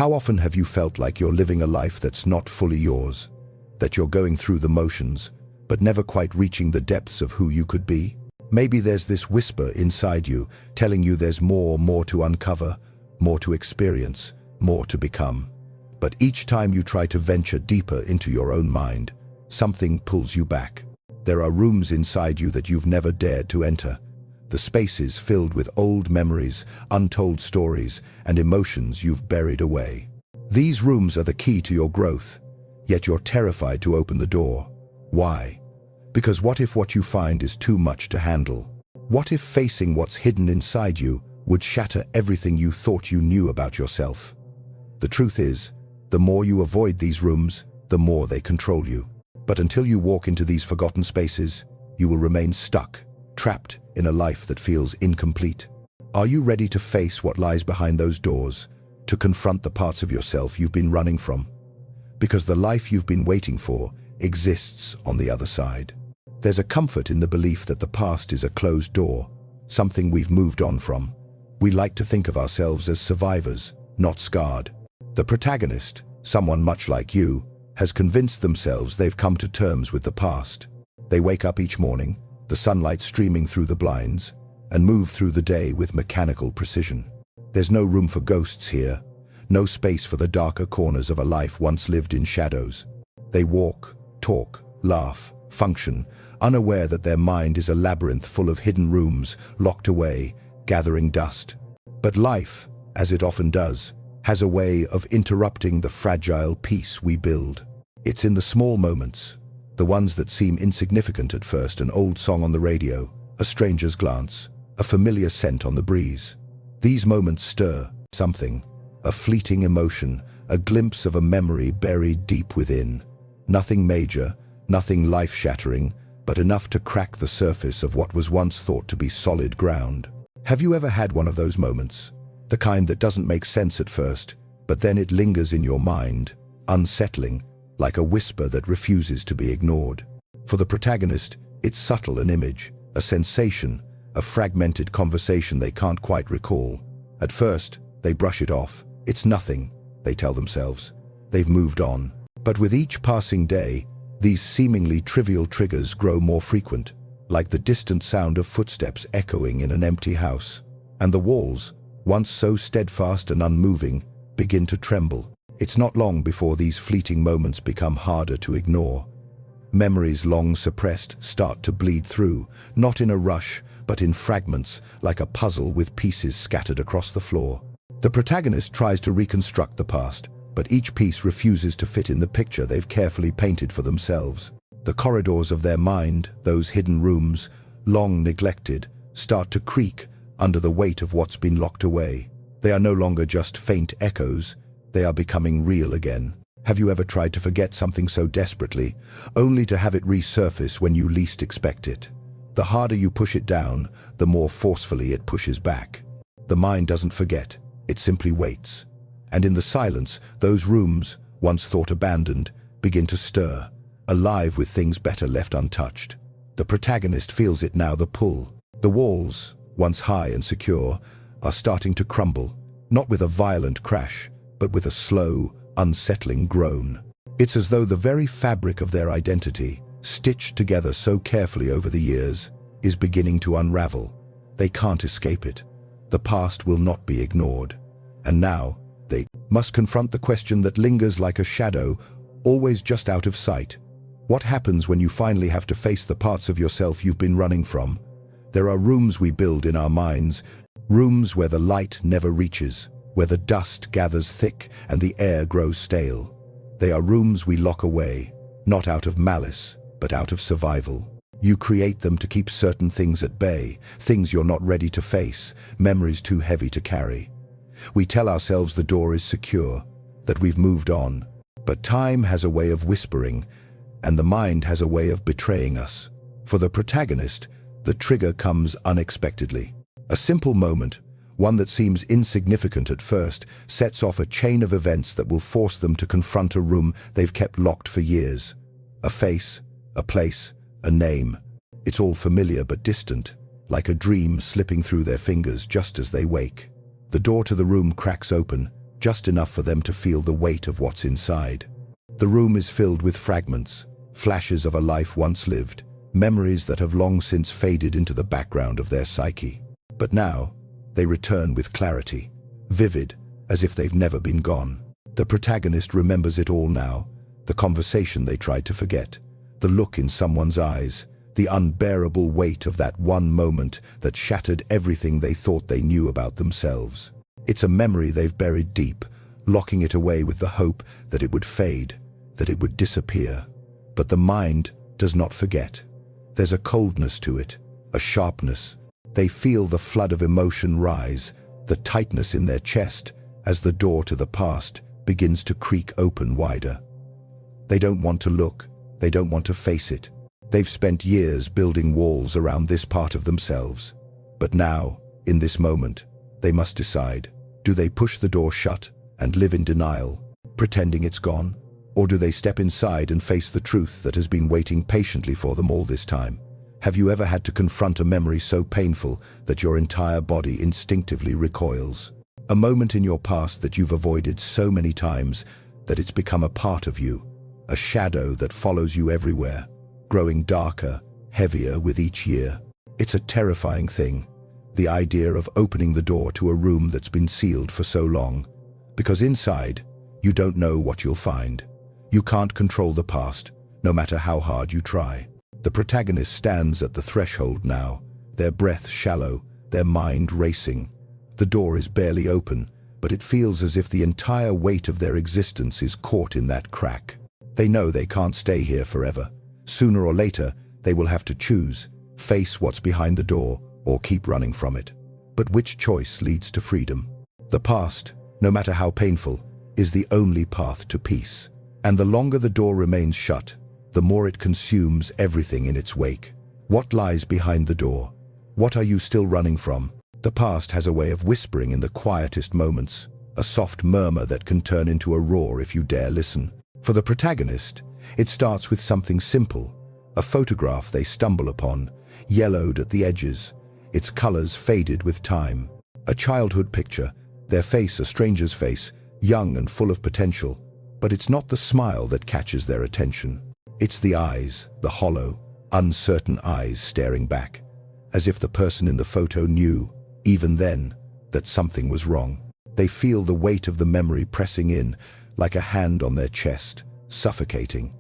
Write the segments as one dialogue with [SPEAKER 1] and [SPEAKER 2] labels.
[SPEAKER 1] How often have you felt like you're living a life that's not fully yours? That you're going through the motions, but never quite reaching the depths of who you could be? Maybe there's this whisper inside you telling you there's more to uncover, more to experience, more to become. But each time you try to venture deeper into your own mind, something pulls you back. There are rooms inside you that you've never dared to enter. The spaces filled with old memories, untold stories, and emotions you've buried away. These rooms are the key to your growth, yet you're terrified to open the door. Why? Because what if what you find is too much to handle? What if facing what's hidden inside you would shatter everything you thought you knew about yourself? The truth is, the more you avoid these rooms, the more they control you. But until you walk into these forgotten spaces, you will remain stuck, trapped in a life that feels incomplete. Are you ready to face what lies behind those doors, to confront the parts of yourself you've been running from? Because the life you've been waiting for exists on the other side. There's a comfort in the belief that the past is a closed door, something we've moved on from. We like to think of ourselves as survivors, not scarred. The protagonist, someone much like you, has convinced themselves they've come to terms with the past. They wake up each morning, the sunlight streaming through the blinds, and move through the day with mechanical precision. There's no room for ghosts here, no space for the darker corners of a life once lived in shadows. They walk, talk, laugh, function, unaware that their mind is a labyrinth full of hidden rooms, locked away, gathering dust. But life, as it often does, has a way of interrupting the fragile peace we build. It's in the small moments, the ones that seem insignificant at first: an old song on the radio, a stranger's glance, a familiar scent on the breeze. These moments stir something, a fleeting emotion, a glimpse of a memory buried deep within. Nothing major, nothing life-shattering, but enough to crack the surface of what was once thought to be solid ground. Have you ever had one of those moments? The kind that doesn't make sense at first, but then it lingers in your mind, unsettling, like a whisper that refuses to be ignored. For the protagonist, it's subtle: an image, a sensation, a fragmented conversation they can't quite recall. At first, they brush it off. It's nothing, they tell themselves. They've moved on. But with each passing day, these seemingly trivial triggers grow more frequent, like the distant sound of footsteps echoing in an empty house. And the walls, once so steadfast and unmoving, begin to tremble. It's not long before these fleeting moments become harder to ignore. Memories long suppressed start to bleed through, not in a rush, but in fragments, like a puzzle with pieces scattered across the floor. The protagonist tries to reconstruct the past, but each piece refuses to fit in the picture they've carefully painted for themselves. The corridors of their mind, those hidden rooms, long neglected, start to creak under the weight of what's been locked away. They are no longer just faint echoes, they are becoming real again. Have you ever tried to forget something so desperately, only to have it resurface when you least expect it? The harder you push it down, the more forcefully it pushes back. The mind doesn't forget, it simply waits. And in the silence, those rooms, once thought abandoned, begin to stir, alive with things better left untouched. The protagonist feels it now: the pull. The walls, once high and secure, are starting to crumble, not with a violent crash, but with a slow, unsettling groan. It's as though the very fabric of their identity, stitched together so carefully over the years, is beginning to unravel. They can't escape it. The past will not be ignored. And now, they must confront the question that lingers like a shadow, always just out of sight. What happens when you finally have to face the parts of yourself you've been running from? There are rooms we build in our minds, rooms where the light never reaches, where the dust gathers thick and the air grows stale. They are rooms we lock away, not out of malice, but out of survival. You create them to keep certain things at bay, things you're not ready to face, memories too heavy to carry. We tell ourselves the door is secure, that we've moved on. But time has a way of whispering, and the mind has a way of betraying us. For the protagonist, the trigger comes unexpectedly. A simple moment, one that seems insignificant at first, sets off a chain of events that will force them to confront a room they've kept locked for years. A face, a place, a name. It's all familiar but distant, like a dream slipping through their fingers just as they wake. The door to the room cracks open, just enough for them to feel the weight of what's inside. The room is filled with fragments, flashes of a life once lived, memories that have long since faded into the background of their psyche. But now, they return with clarity, vivid, as if they've never been gone. The protagonist remembers it all now, the conversation they tried to forget, the look in someone's eyes, the unbearable weight of that one moment that shattered everything they thought they knew about themselves. It's a memory they've buried deep, locking it away with the hope that it would fade, that it would disappear. But the mind does not forget. There's a coldness to it, a sharpness. They feel the flood of emotion rise, the tightness in their chest, as the door to the past begins to creak open wider. They don't want to look, they don't want to face it. They've spent years building walls around this part of themselves. But now, in this moment, they must decide. Do they push the door shut and live in denial, pretending it's gone? Or do they step inside and face the truth that has been waiting patiently for them all this time? Have you ever had to confront a memory so painful that your entire body instinctively recoils? A moment in your past that you've avoided so many times that it's become a part of you, a shadow that follows you everywhere, growing darker, heavier with each year. It's a terrifying thing, the idea of opening the door to a room that's been sealed for so long, because inside, you don't know what you'll find. You can't control the past, no matter how hard you try. The protagonist stands at the threshold now, their breath shallow, their mind racing. The door is barely open, but it feels as if the entire weight of their existence is caught in that crack. They know they can't stay here forever. Sooner or later, they will have to choose, face what's behind the door, or keep running from it. But which choice leads to freedom? The past, no matter how painful, is the only path to peace. And the longer the door remains shut, the more it consumes everything in its wake. What lies behind the door? What are you still running from? The past has a way of whispering in the quietest moments, a soft murmur that can turn into a roar if you dare listen. For the protagonist, it starts with something simple, a photograph they stumble upon, yellowed at the edges, its colors faded with time. A childhood picture, their face a stranger's face, young and full of potential. But it's not the smile that catches their attention. It's the eyes, the hollow, uncertain eyes staring back, as if the person in the photo knew, even then, that something was wrong. They feel the weight of the memory pressing in, like a hand on their chest, suffocating.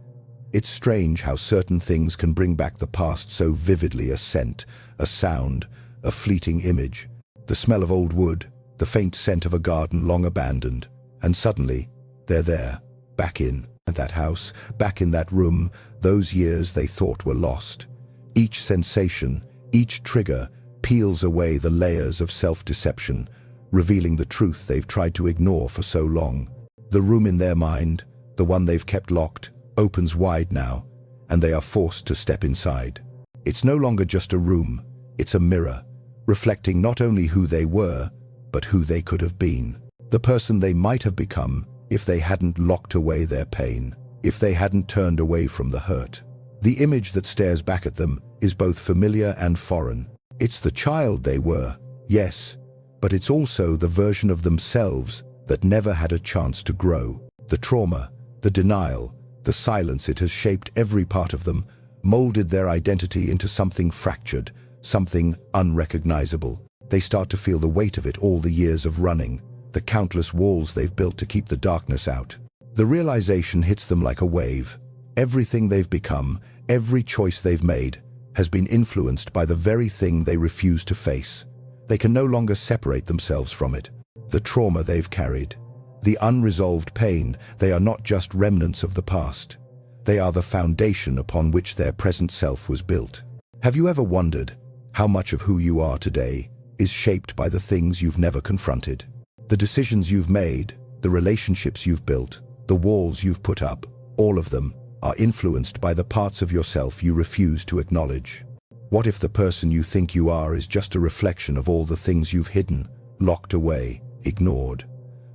[SPEAKER 1] It's strange how certain things can bring back the past so vividly: a scent, a sound, a fleeting image, the smell of old wood, the faint scent of a garden long abandoned. And suddenly, they're there, back in that house, back in that room, those years they thought were lost. Each sensation, each trigger, peels away the layers of self-deception, revealing the truth they've tried to ignore for so long. The room in their mind, the one they've kept locked, opens wide now, and they are forced to step inside. It's no longer just a room, it's a mirror, reflecting not only who they were, but who they could have been. The person they might have become if they hadn't locked away their pain, if they hadn't turned away from the hurt. The image that stares back at them is both familiar and foreign. It's the child they were, yes, but it's also the version of themselves that never had a chance to grow. The trauma, the denial, the silence, it has shaped every part of them, molded their identity into something fractured, something unrecognizable. They start to feel the weight of it, all the years of running, the countless walls they've built to keep the darkness out. The realization hits them like a wave. Everything they've become, every choice they've made, has been influenced by the very thing they refuse to face. They can no longer separate themselves from it. The trauma they've carried, the unresolved pain, they are not just remnants of the past. They are the foundation upon which their present self was built. Have you ever wondered how much of who you are today is shaped by the things you've never confronted? The decisions you've made, the relationships you've built, the walls you've put up, all of them are influenced by the parts of yourself you refuse to acknowledge. What if the person you think you are is just a reflection of all the things you've hidden, locked away, ignored?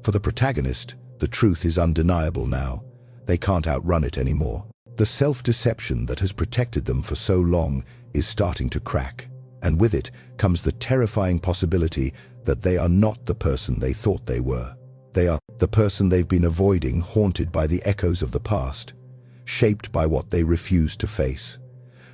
[SPEAKER 1] For the protagonist, the truth is undeniable now. They can't outrun it anymore. The self-deception that has protected them for so long is starting to crack, and with it comes the terrifying possibility that they are not the person they thought they were. They are the person they've been avoiding, haunted by the echoes of the past, shaped by what they refuse to face.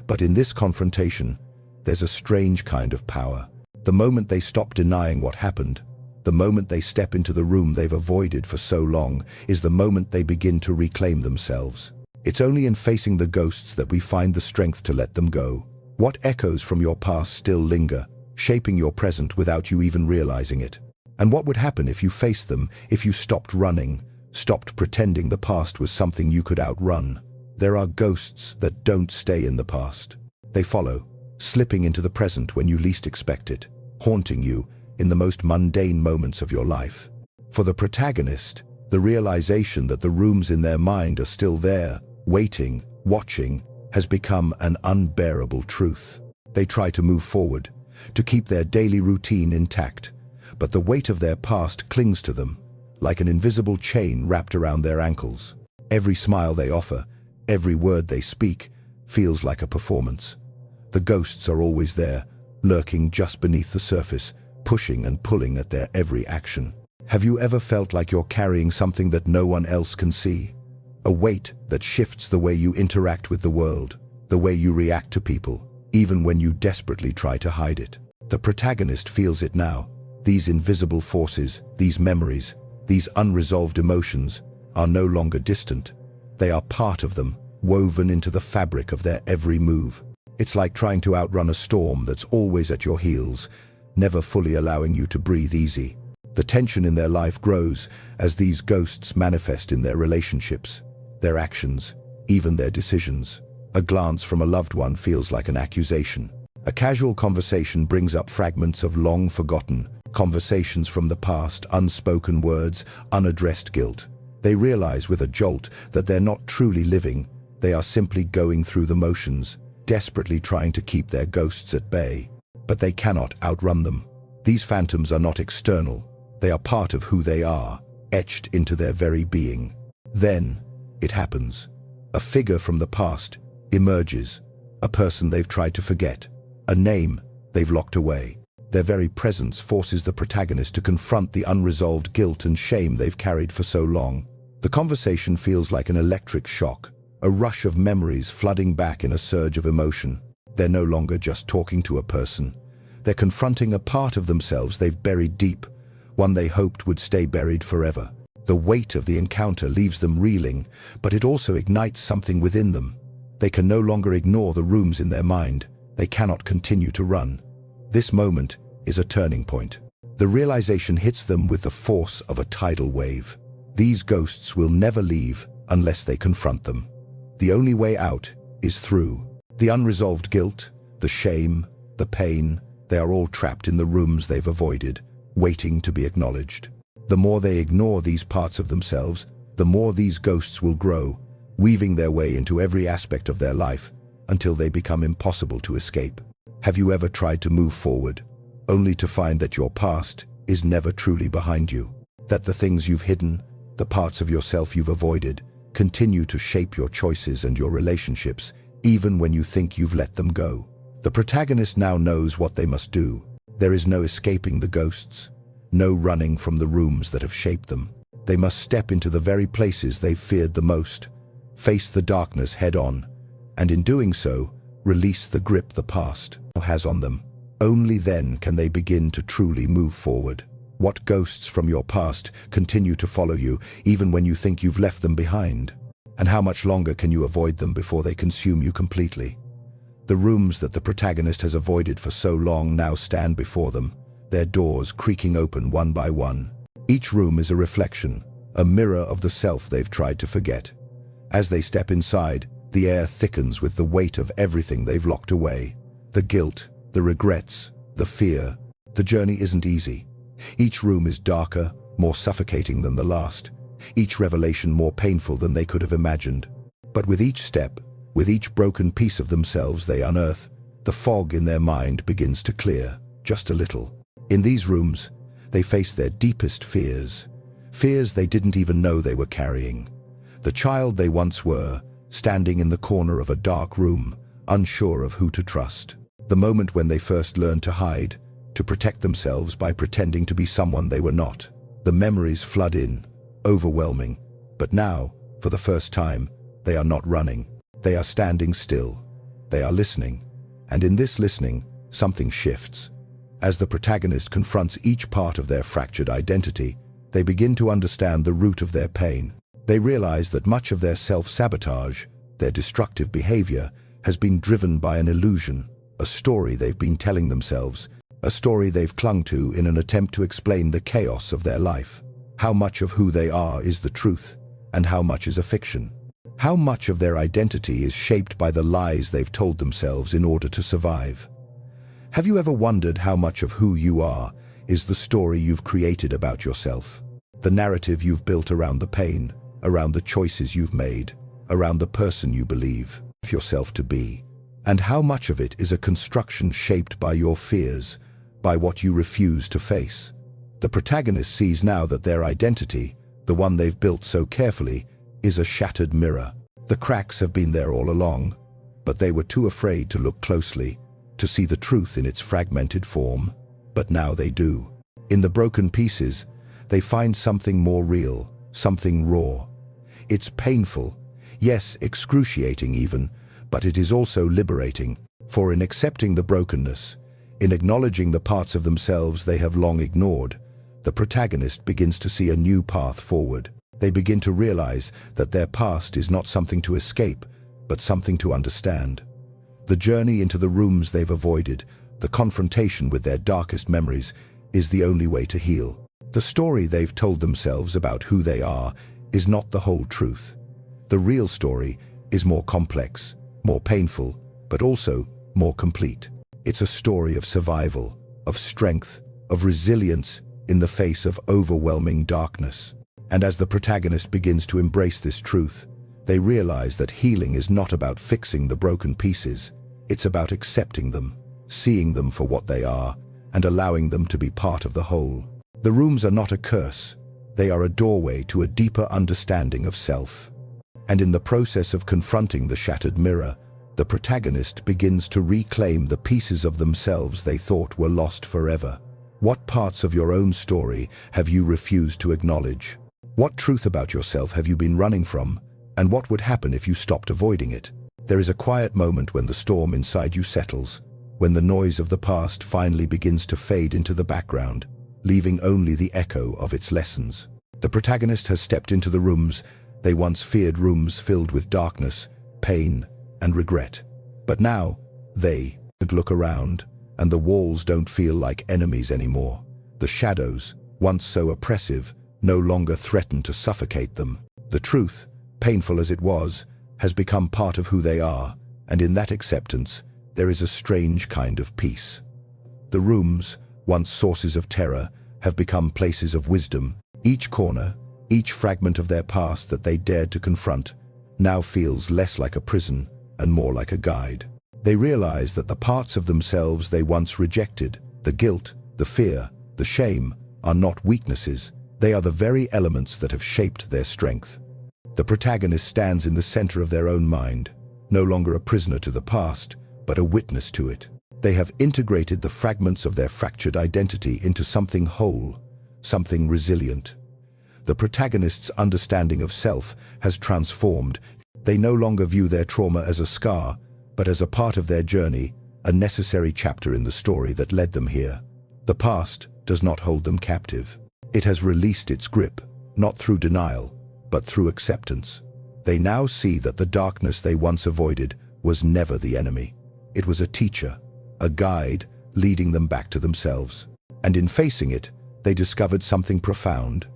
[SPEAKER 1] But in this confrontation, there's a strange kind of power. The moment they stop denying what happened, the moment they step into the room they've avoided for so long, is the moment they begin to reclaim themselves. It's only in facing the ghosts that we find the strength to let them go. What echoes from your past still linger, shaping your present without you even realizing it? And what would happen if you faced them, if you stopped running, stopped pretending the past was something you could outrun? There are ghosts that don't stay in the past. They follow, slipping into the present when you least expect it, haunting you in the most mundane moments of your life. For the protagonist, the realization that the rooms in their mind are still there, waiting, watching, has become an unbearable truth. They try to move forward, to keep their daily routine intact, but the weight of their past clings to them, like an invisible chain wrapped around their ankles. Every smile they offer, every word they speak, feels like a performance. The ghosts are always there, lurking just beneath the surface, pushing and pulling at their every action. Have you ever felt like you're carrying something that no one else can see? A weight that shifts the way you interact with the world, the way you react to people, even when you desperately try to hide it. The protagonist feels it now. These invisible forces, these memories, these unresolved emotions are no longer distant. They are part of them, woven into the fabric of their every move. It's like trying to outrun a storm that's always at your heels, never fully allowing you to breathe easy. The tension in their life grows as these ghosts manifest in their relationships, their actions, even their decisions. A glance from a loved one feels like an accusation. A casual conversation brings up fragments of long-forgotten conversations from the past, unspoken words, unaddressed guilt. They realize with a jolt that they're not truly living. They are simply going through the motions, desperately trying to keep their ghosts at bay. But they cannot outrun them. These phantoms are not external. They are part of who they are, etched into their very being. Then, it happens. A figure from the past emerges, a person they've tried to forget, a name they've locked away. Their very presence forces the protagonist to confront the unresolved guilt and shame they've carried for so long. The conversation feels like an electric shock, a rush of memories flooding back in a surge of emotion. They're no longer just talking to a person. They're confronting a part of themselves they've buried deep, one they hoped would stay buried forever. The weight of the encounter leaves them reeling, but it also ignites something within them. They can no longer ignore the rooms in their mind. They cannot continue to run. This moment is a turning point. The realization hits them with the force of a tidal wave. These ghosts will never leave unless they confront them. The only way out is through. The unresolved guilt, the shame, the pain, they are all trapped in the rooms they've avoided, waiting to be acknowledged. The more they ignore these parts of themselves, the more these ghosts will grow, weaving their way into every aspect of their life until they become impossible to escape. Have you ever tried to move forward, only to find that your past is never truly behind you? That the things you've hidden, the parts of yourself you've avoided, continue to shape your choices and your relationships, even when you think you've let them go? The protagonist now knows what they must do. There is no escaping the ghosts, no running from the rooms that have shaped them. They must step into the very places they've feared the most, face the darkness head-on, and in doing so, release the grip the past has on them. Only then can they begin to truly move forward. What ghosts from your past continue to follow you, even when you think you've left them behind? And how much longer can you avoid them before they consume you completely? The rooms that the protagonist has avoided for so long now stand before them, their doors creaking open one by one. Each room is a reflection, a mirror of the self they've tried to forget. As they step inside, the air thickens with the weight of everything they've locked away. The guilt, the regrets, the fear. The journey isn't easy. Each room is darker, more suffocating than the last. Each revelation more painful than they could have imagined. But with each step, with each broken piece of themselves they unearth, the fog in their mind begins to clear, just a little. In these rooms, they face their deepest fears. Fears they didn't even know they were carrying. The child they once were, standing in the corner of a dark room, unsure of who to trust. The moment when they first learned to hide, to protect themselves by pretending to be someone they were not. The memories flood in, overwhelming. But now, for the first time, they are not running. They are standing still. They are listening. And in this listening, something shifts. As the protagonist confronts each part of their fractured identity, they begin to understand the root of their pain. They realize that much of their self-sabotage, their destructive behavior, has been driven by an illusion, a story they've been telling themselves, a story they've clung to in an attempt to explain the chaos of their life. How much of who they are is the truth, and how much is a fiction? How much of their identity is shaped by the lies they've told themselves in order to survive? Have you ever wondered how much of who you are is the story you've created about yourself? The narrative you've built around the pain, around the choices you've made, around the person you believe yourself to be. And how much of it is a construction shaped by your fears, by what you refuse to face? The protagonist sees now that their identity, the one they've built so carefully, is a shattered mirror. The cracks have been there all along, but they were too afraid to look closely, to see the truth in its fragmented form. But now they do. In the broken pieces, they find something more real, something raw. It's painful, yes, excruciating even, but it is also liberating. For in accepting the brokenness, in acknowledging the parts of themselves they have long ignored, the protagonist begins to see a new path forward. They begin to realize that their past is not something to escape, but something to understand. The journey into the rooms they've avoided, the confrontation with their darkest memories, is the only way to heal. The story they've told themselves about who they are is not the whole truth. The real story is more complex, more painful, but also more complete. It's a story of survival, of strength, of resilience in the face of overwhelming darkness. And as the protagonist begins to embrace this truth, they realize that healing is not about fixing the broken pieces. It's about accepting them, seeing them for what they are, and allowing them to be part of the whole. The rooms are not a curse. They are a doorway to a deeper understanding of self. And in the process of confronting the shattered mirror, the protagonist begins to reclaim the pieces of themselves they thought were lost forever. What parts of your own story have you refused to acknowledge? What truth about yourself have you been running from? And what would happen if you stopped avoiding it? There is a quiet moment when the storm inside you settles, when the noise of the past finally begins to fade into the background, leaving only the echo of its lessons. The protagonist has stepped into the rooms they once feared, rooms filled with darkness, pain, and regret. But now, they look around, and the walls don't feel like enemies anymore. The shadows, once so oppressive, no longer threaten to suffocate them. The truth, painful as it was, has become part of who they are, and in that acceptance, there is a strange kind of peace. The rooms, once sources of terror, have become places of wisdom. Each corner, each fragment of their past that they dared to confront, now feels less like a prison and more like a guide. They realize that the parts of themselves they once rejected, the guilt, the fear, the shame, are not weaknesses. They are the very elements that have shaped their strength. The protagonist stands in the center of their own mind, no longer a prisoner to the past, but a witness to it. They have integrated the fragments of their fractured identity into something whole, something resilient. The protagonist's understanding of self has transformed. They no longer view their trauma as a scar, but as a part of their journey, a necessary chapter in the story that led them here. The past does not hold them captive. It has released its grip, not through denial, but through acceptance. They now see that the darkness they once avoided was never the enemy. It was a teacher, a guide leading them back to themselves. And in facing it, they discovered something profound,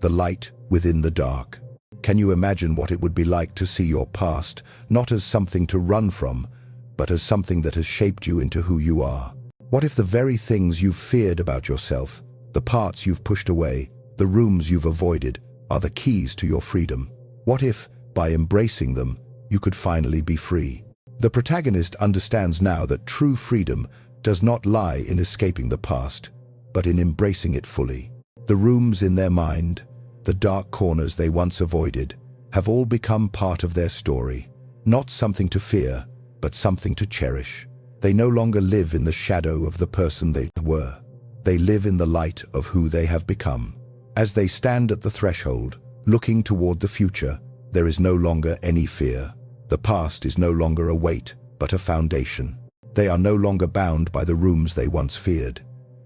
[SPEAKER 1] the light within the dark. Can you imagine what it would be like to see your past not as something to run from, but as something that has shaped you into who you are? What if the very things you've feared about yourself, the parts you've pushed away, the rooms you've avoided, are the keys to your freedom? What if, by embracing them, you could finally be free? The protagonist understands now that true freedom does not lie in escaping the past, but in embracing it fully. The rooms in their mind, the dark corners they once avoided, have all become part of their story. Not something to fear, but something to cherish. They no longer live in the shadow of the person they were. They live in the light of who they have become. As they stand at the threshold, looking toward the future, there is no longer any fear. The past is no longer a weight, but a foundation. They are no longer bound by the rooms they once feared.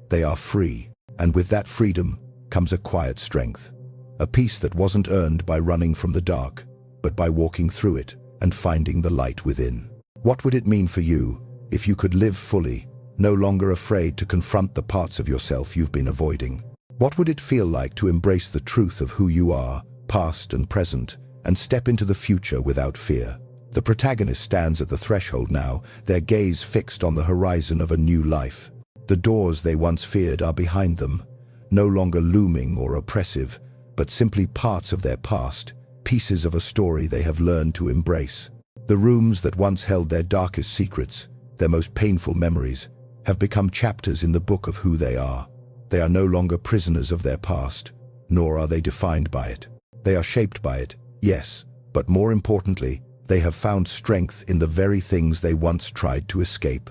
[SPEAKER 1] They are free, and with that freedom comes a quiet strength. A peace that wasn't earned by running from the dark, but by walking through it and finding the light within. What would it mean for you if you could live fully, no longer afraid to confront the parts of yourself you've been avoiding? What would it feel like to embrace the truth of who you are, past and present, and step into the future without fear? The protagonist stands at the threshold now, their gaze fixed on the horizon of a new life. The doors they once feared are behind them, no longer looming or oppressive, but simply parts of their past, pieces of a story they have learned to embrace. The rooms that once held their darkest secrets, their most painful memories, have become chapters in the book of who they are. They are no longer prisoners of their past, nor are they defined by it. They are shaped by it, yes, but more importantly, they have found strength in the very things they once tried to escape.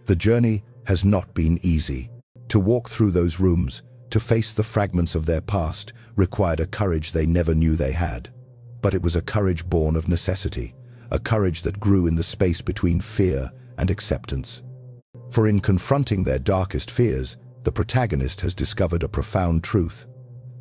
[SPEAKER 1] The journey has not been easy. To walk through those rooms, to face the fragments of their past, required a courage they never knew they had. But it was a courage born of necessity, a courage that grew in the space between fear and acceptance. For in confronting their darkest fears, the protagonist has discovered a profound truth.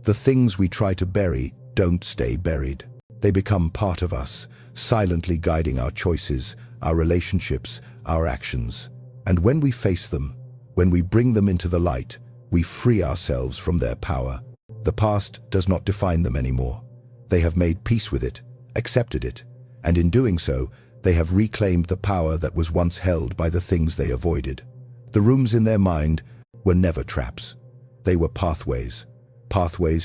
[SPEAKER 1] The things we try to bury don't stay buried. They become part of us, silently guiding our choices, our relationships, our actions. And when we face them, when we bring them into the light, we free ourselves from their power. The past does not define them anymore. They have made peace with it, accepted it, and in doing so, they have reclaimed the power that was once held by the things they avoided. The rooms in their mind were never traps. They were pathways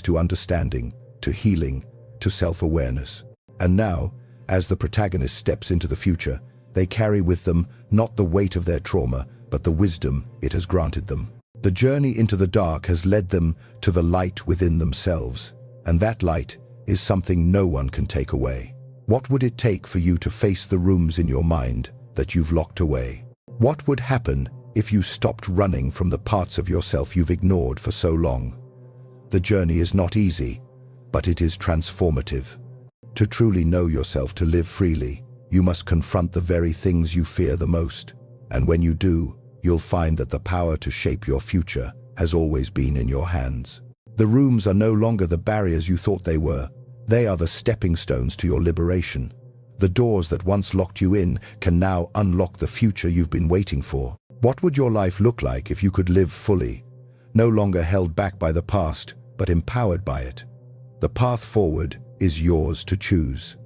[SPEAKER 1] to understanding, to healing, to self-awareness. And now, as the protagonist steps into the future, they carry with them not the weight of their trauma, but the wisdom it has granted them. The journey into the dark has led them to the light within themselves, and that light is something no one can take away. What would it take for you to face the rooms in your mind that you've locked away? What would happen if you stopped running from the parts of yourself you've ignored for so long? The journey is not easy, but it is transformative. To truly know yourself, to live freely, you must confront the very things you fear the most. And when you do, you'll find that the power to shape your future has always been in your hands. The rooms are no longer the barriers you thought they were. They are the stepping stones to your liberation. The doors that once locked you in can now unlock the future you've been waiting for. What would your life look like if you could live fully, no longer held back by the past, but empowered by it? The path forward is yours to choose.